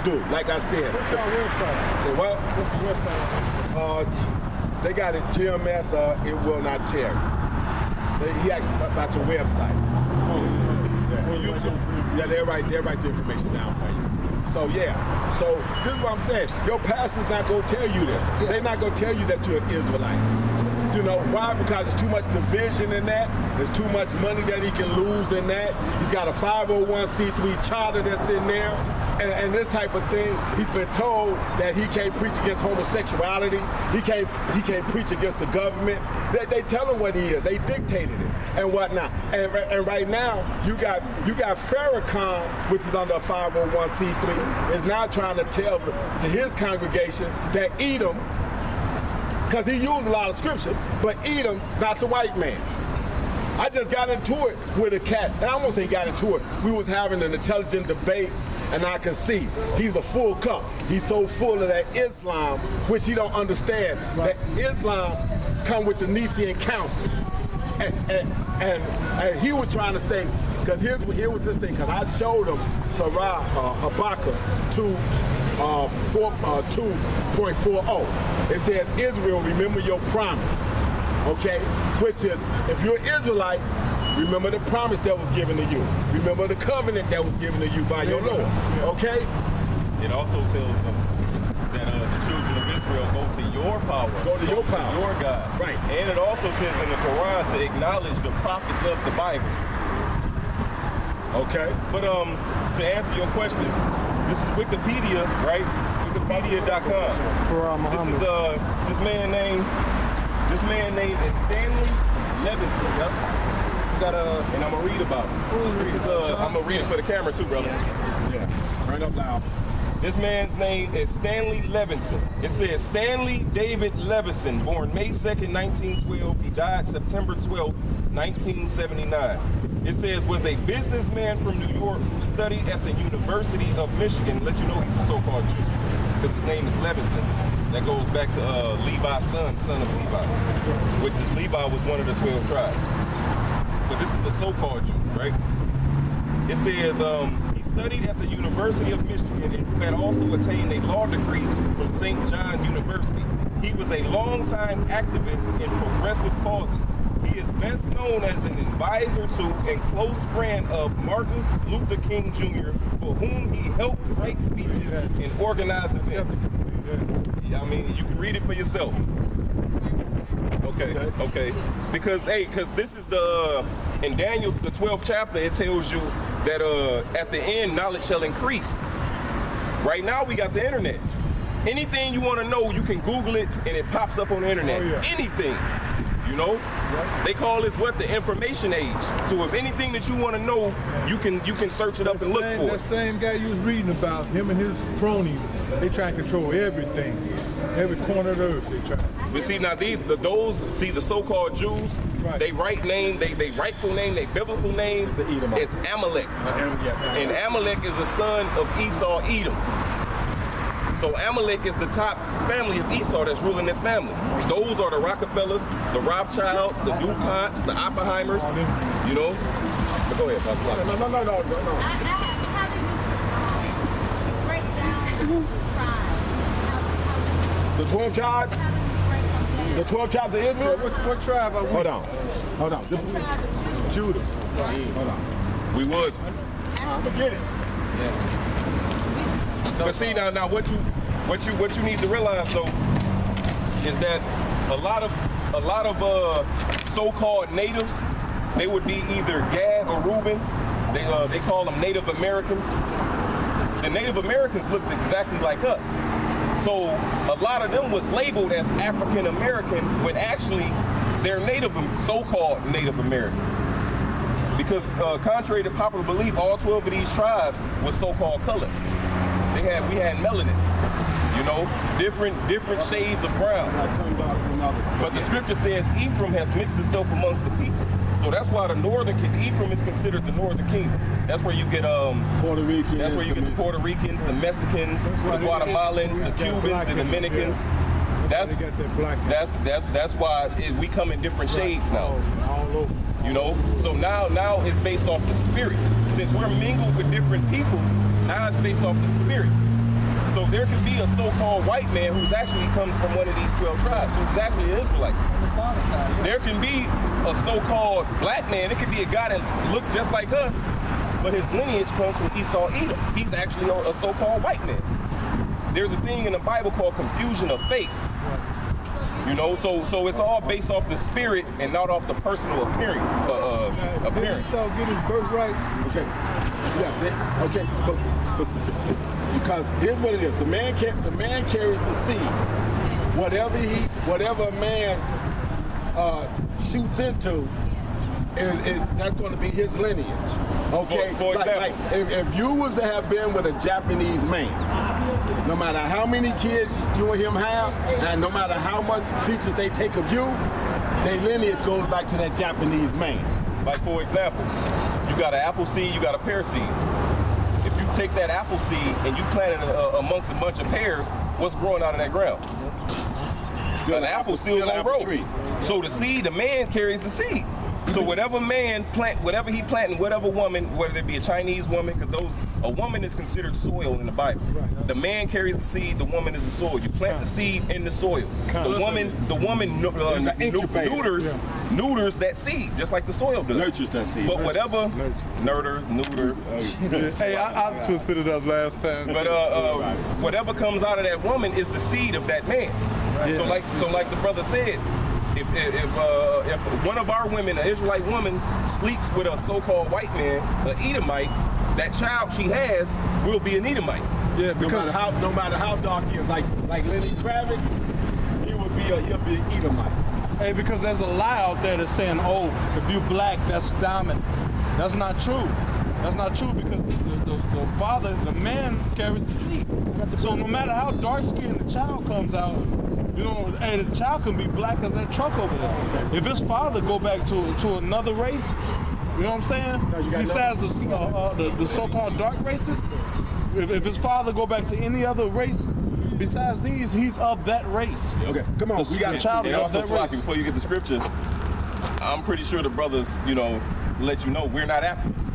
do. Like I said. What's your website? Say what? What's the website? They got it, GMS, It Will Not Tear. He asked about your website. On YouTube. Yeah, they'll write the information down for you. So yeah, so this is what I'm saying. Your pastor's not gonna tell you this. Yeah. They're not gonna tell you that you're an Israelite. You know why? Because there's too much division in that. There's too much money that he can lose in that. He's got a 501c3 charter that's in there, and this type of thing. He's been told that he can't preach against homosexuality. He can't preach against the government. They tell him what he is. They dictated it and whatnot. And right now you got Farrakhan, which is under a 501c3, is now trying to tell his congregation that Edom, because he used a lot of scriptures, but Edom's not the white man. I just got into it with a cat, and I almost ain't got into it. We was having an intelligent debate, and I could see he's a full cup. He's so full of that Islam, which he don't understand. That Islam come with the Nicene Council. And he was trying to say, because here was this thing, because I showed him Habakkuk 2.40. It says, Israel, remember your promise. Okay? Which is, if you're an Israelite, remember the promise that was given to you. Remember the covenant that was given to you by your Lord. Okay? It also tells them that the children of Israel go to your power. Go to your power. To your God. Right. And it also says in the Quran to acknowledge the prophets of the Bible. Okay. But to answer your question, this is Wikipedia, right? Wikipedia.com. This is this man named is Stanley Levinson. Yep. And I'm gonna read about it. This is I'm gonna read it for the camera too, brother. Yeah. Right up loud. This man's name is Stanley Levinson. It says Stanley David Levinson, born May 2nd, 1912. He died September 12th, 1979. It says was a businessman from New York who studied at the University of Michigan. Let you know he's a so-called Jew, because his name is Levinson. That goes back to Levi's son of Levi, which is Levi was one of the 12 tribes. But this is a so-called Jew, right? It says he studied at the University of Michigan and who had also attained a law degree from St. John University. He was a longtime activist in progressive causes. He is best known as an advisor to and close friend of Martin Luther King Jr., for whom he helped write speeches and organize events. I mean, you can read it for yourself. Okay. Because this is in Daniel, the 12th chapter, it tells you that at the end, knowledge shall increase. Right now, we got the internet. Anything you want to know, you can Google it, and it pops up on the internet. Anything, you know? They call this what? The information age. So if anything that you want to know, you can search it up and look for it. That same guy you was reading about, him and his cronies, they try to control everything. Every corner of the earth they try. But see, now the so-called Jews, they rightful name, their biblical name is Amalek. And Amalek is a son of Esau, Edom. So Amalek is the top family of Esau that's ruling this family. Those are the Rockefellers, the Rothschilds, the DuPonts, the Oppenheimers, you know? But go ahead, Bob. No. How do you break down The 12 tribes? The 12 tribes of Israel? What tribe are we? Hold on. Judah. Hold on. We would. Forget it. But see now what you need to realize though is that a lot of so-called natives, they would be either Gad or Reuben. They call them Native Americans. The Native Americans looked exactly like us. So a lot of them was labeled as African American when actually they're so-called Native American. Because contrary to popular belief, all 12 of these tribes was so-called colored. We had melanin, you know, different shades of brown. But the scripture says Ephraim has mixed itself amongst the people. So that's why Ephraim is considered the northern kingdom. That's where you get Puerto Ricans. That's where you get the Puerto Ricans, the Mexicans, the Guatemalans, the Cubans, the Dominicans. That's why we come in different shades now. All over. You know, so now it's based off the spirit. Since we're mingled with different people, now it's based off the spirit. So there could be a so-called white man who's actually comes from one of these 12 tribes, who's actually an Israelite. On his father's side, yeah. There can be a so-called black man. It could be a guy that looked just like us, but his lineage comes from Esau Edom. He's actually a so-called white man. There's a thing in the Bible called confusion of face. You know, so it's all based off the spirit and not off the personal appearance. Appearance. So get his birthright. Okay. Yeah. Okay. But because here's what it is: the man carries the seed. Whatever a man shoots into, that's going to be his lineage. Okay. For example, like if you was to have been with a Japanese man, no matter how many kids you and him have, and no matter how much features they take of you, their lineage goes back to that Japanese man. like for example, you got an apple seed, you got a pear seed. If you take that apple seed and you plant it amongst a bunch of pears, what's growing out of that ground? An apple still gonna grow. So the seed, the man carries the seed. So whatever man plant, whatever he planting, whatever woman, whether it be a Chinese woman, because a woman is considered soil in the Bible. The man carries the seed, the woman is the soil. You plant the seed in the soil. The woman neuters that seed, just like the soil does. Nurtures that seed. But whatever, neuter. Hey, I twisted it up last time. But whatever comes out of that woman is the seed of that man. So like the brother said, if one of our women, an Israelite woman, sleeps with a so-called white man, an Edomite, that child she has will be an Edomite. Yeah, because no matter how dark he is, like Lenny Kravitz, he'll be an Edomite. Hey, because there's a lie out there that's saying, oh, if you're black, that's dominant. That's not true. That's not true because the father, the man carries the seed. So no matter how dark-skinned the child comes out, you know, hey, the child can be black as that truck over there. If his father go back to another race, you know what I'm saying? Besides the so-called dark races, if his father go back to any other race besides these, he's of that race. Okay, come on. We got a child of that race. Before you get the scripture, I'm pretty sure the brothers, let you know we're not Africans.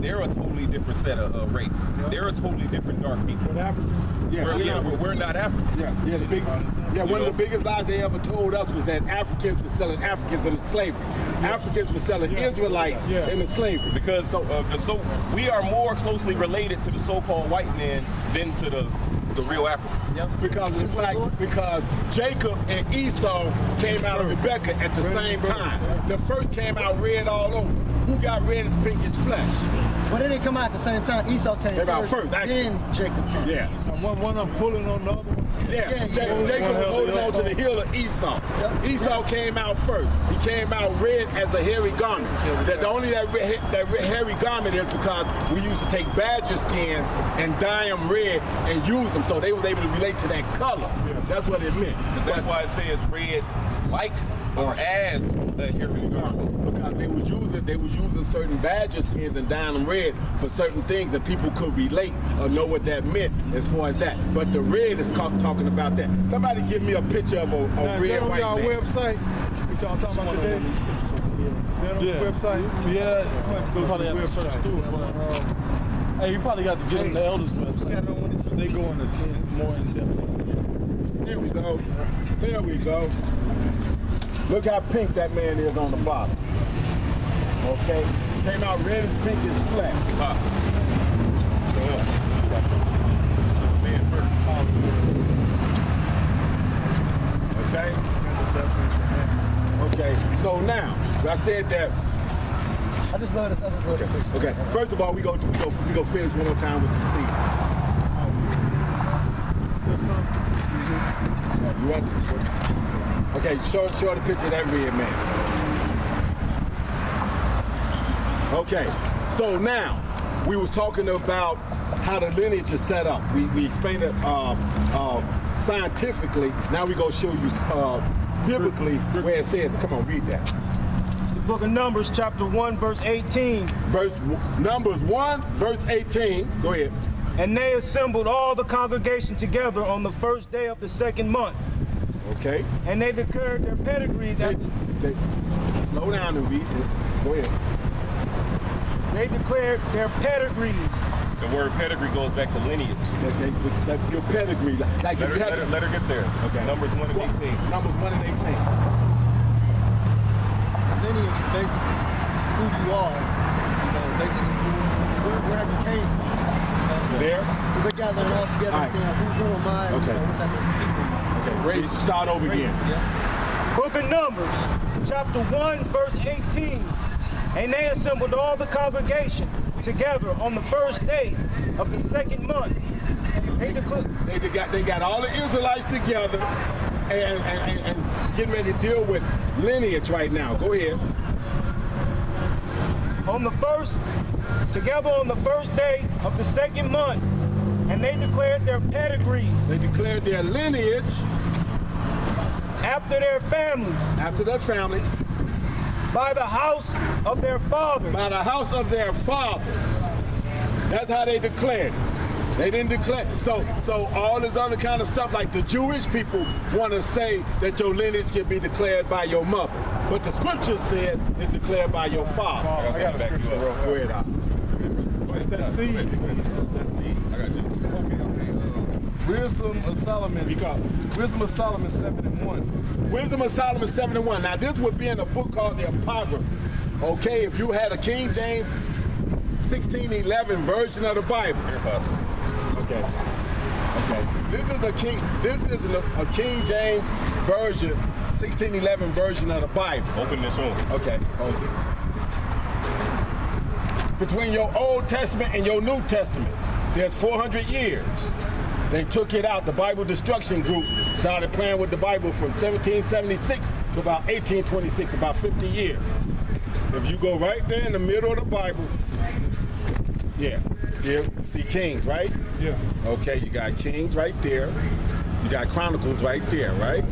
They're a totally different set of race. They're a totally different dark people. We're not Africans. One of the biggest lies they ever told us was that Africans were selling Africans into slavery. Africans were selling Israelites into slavery. Because so we are more closely related to the so-called white man than to the real Africans. Because Jacob and Esau came out of Rebecca at the same time. The first came out red all over. Who got red as pink as flesh? But they didn't come out at the same time. Esau came first, then Jacob came. Yeah. One of them pulling on the other one. Jacob was holding on to the heel of Esau. Esau came out first. He came out red as a hairy garment. That hairy garment is because we used to take badger skins and dye them red and use them, so they was able to relate to that color. That's what it meant. That's why it says red like or as a hairy garment. Because they was using certain badger skins and dyeing them red for certain things that people could relate or know what that meant as far as that. But the red is talking about that. Somebody give me a picture of a red white man. On your website, what y'all talking about today? That on the website? Yeah, we probably have to search through it. Hey, you probably got to get on the elders' website. They go into more in depth. There we go. There we go. Look how pink that man is on the bottom. Okay? Came out red and pink as flesh. Okay? Okay, so now, I said that. I just love this. Okay, first of all, we go finish one more time with the seed. You want to? Okay, show the picture of that red man. Okay, so now we was talking about how the lineage is set up. We explained it scientifically. Now we gonna show you biblically where it says. Come on, read that. It's the book of Numbers, chapter 1, verse 18. Numbers 1, verse 18. Go ahead. And they assembled all the congregation together on the first day of the second month. Okay. And they declared their pedigrees. Slow down and read it. Go ahead. They declared their pedigrees The word pedigree goes back to lineage. Your pedigree. Like Let if you had her get there. Okay. Numbers 1 and 18. Numbers 1 and 18. Lineage is basically who you are. You know, basically wherever you came from. There? So they're gathering all together and saying, who am I? Okay. You know, what type of people? Okay, race. Start over Race, again. yeah. Book of Numbers, chapter 1, verse 18. And they assembled all the congregation together on the first day of the second month. They got all the Israelites together and getting ready to deal with lineage right now. Go ahead. Together on the first day of the second month, and they declared their pedigrees. They declared their lineage After their families. After their families. By the house of their fathers. By the house of their fathers. That's how they declared it. They didn't declare. So all this other kind of stuff, like the Jewish people want to say that your lineage can be declared by your mother. But the scripture says it's declared by your father. I got a scripture. Go ahead, Al. It's that seed. That's seed. I got you. Wisdom of Solomon. Wisdom of Solomon 7:1. Wisdom of Solomon 7:1. Now this would be in a book called the Apocrypha. Okay, if you had a King James 1611 version of the Bible. Okay. This is a King James version, 1611 version of the Bible. Open this one. Okay, hold this. Between your Old Testament and your New Testament, there's 400 years. They took it out. The Bible Destruction Group started playing with the Bible from 1776 to about 1826, about 50 years. If you go right there in the middle of the Bible, yeah, see Kings, right? Yeah. Okay, you got Kings right there. You got Chronicles right there, right?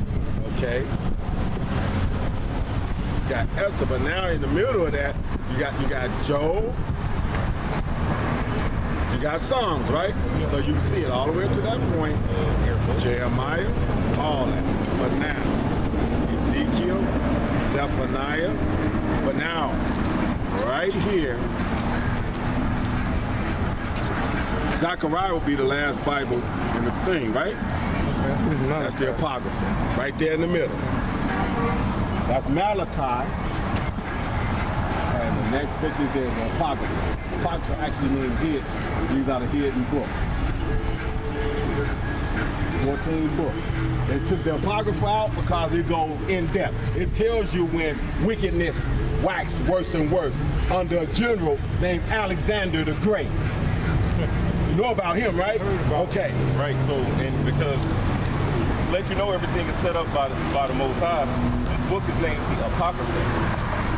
Okay. You got Esther, but now in the middle of that, you got Job. You got Psalms, right? So you can see it all the way up to that point. Jeremiah, all that. But now, Ezekiel, Zephaniah, but now, right here, Zechariah will be the last Bible in the thing, right? That's the Apocrypha, right there in the middle. That's Malachi. And the next picture is the Apocrypha. Apocrypha actually means hidden. These are the hidden books. 14 books. They took the Apocrypha out because it goes in depth. It tells you when wickedness waxed worse and worse under a general named Alexander the Great. You know about him, right? Okay. Right, so, and because to let you know everything is set up by the Most High, this book is named the Apocrypha.